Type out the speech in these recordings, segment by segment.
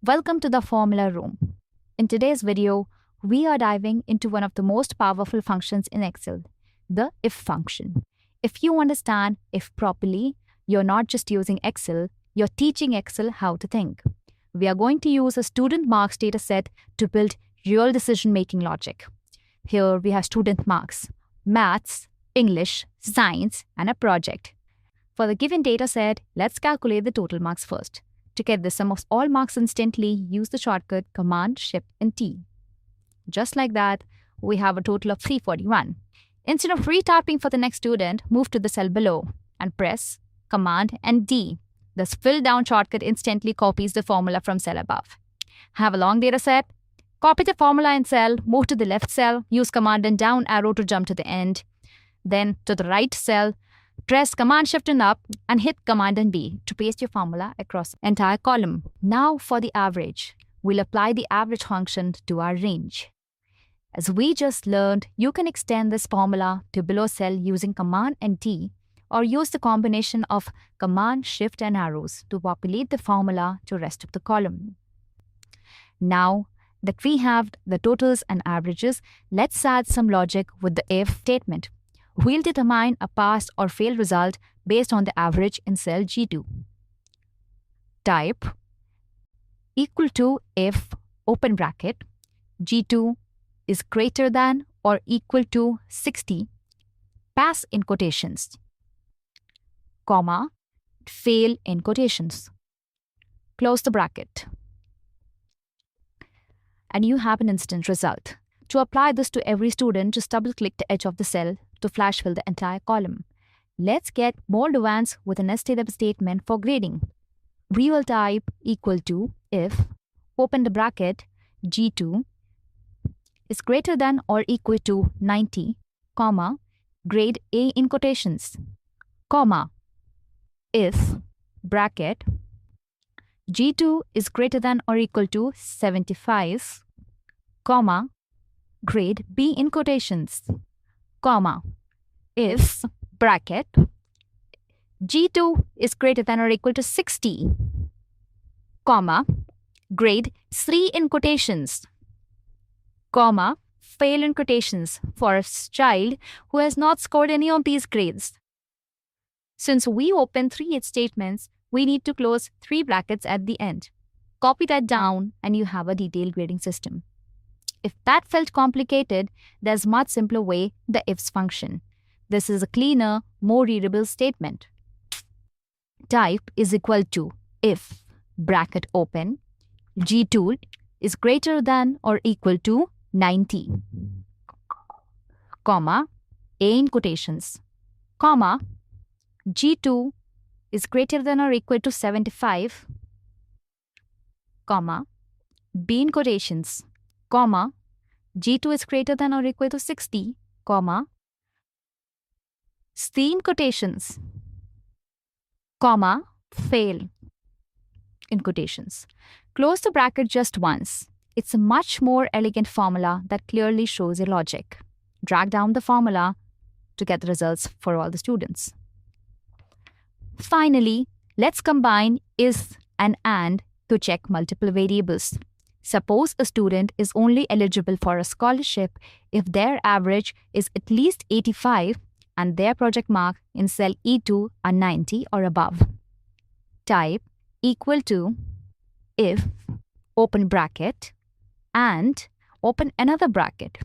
Welcome to the Formula Room. In today's video, we are diving into one of the most powerful functions in Excel, the if function. If you understand if properly, you're not just using Excel, you're teaching Excel how to think. We are going to use a student marks dataset to build real decision-making logic. Here we have student marks, maths, English, science, and a project. For the given dataset, let's calculate the total marks first. To get the sum of all marks instantly, use the shortcut Command Shift and T. Just like that, we have a total of 341. Instead of retyping for the next student, move to the cell below and press Command and D. This fill down shortcut instantly copies the formula from cell above. Have a long data set? Copy the formula in cell, move to the left cell, use Command and down arrow to jump to the end. Then to the right cell, press Command Shift and up and hit Command and B to paste your formula across the entire column. Now for the average. We'll apply the average function to our range. As we just learned, you can extend this formula to below cell using Command and T or use the combination of Command, Shift and arrows to populate the formula to rest of the column. Now that we have the totals and averages, let's add some logic with the if statement. We'll determine a pass or fail result based on the average in cell G2. Type equal to if open bracket G2 is greater than or equal to 60, pass in quotations, comma, fail in quotations. Close the bracket. And you have an instant result. To apply this to every student, just double-click the edge of the cell to flash fill the entire column. Let's get more advanced with an STW statement for grading. We will type equal to if, open the bracket, G2 is greater than or equal to 90, comma, grade A in quotations, comma, if, bracket, G2 is greater than or equal to 75, comma, grade B in quotations, comma, if, bracket, G2 is greater than or equal to 60, comma, grade C in quotations, comma, fail in quotations for a child who has not scored any of these grades. Since we open 3 if statements, we need to close 3 brackets at the end. Copy that down and you have a detailed grading system. If that felt complicated, there's a much simpler way, the ifs function. This is a cleaner, more readable statement. Type is equal to if, bracket open, G2 is greater than or equal to 90, comma, A in quotations, comma, G2 is greater than or equal to 75, comma, B in quotations, comma, G2 is greater than or equal to 60, comma, C in quotations, comma, fail in quotations. Close the bracket just once. It's a much more elegant formula that clearly shows your logic. Drag down the formula to get the results for all the students. Finally, let's combine is and to check multiple variables. Suppose a student is only eligible for a scholarship if their average is at least 85 and their project mark in cell E2 are 90 or above. Type equal to if, open bracket, and open another bracket,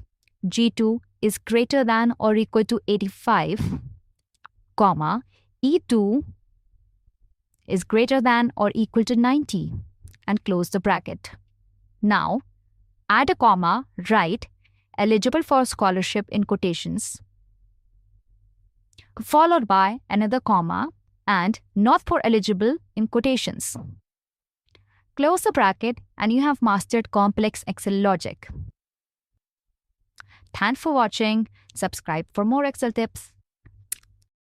G2 is greater than or equal to 85, comma, E2 is greater than or equal to 90, and close the bracket. Now, add a comma, write eligible for scholarship in quotations, followed by another comma and not for eligible in quotations. Close the bracket and you have mastered complex Excel logic. Thanks for watching. Subscribe for more Excel tips.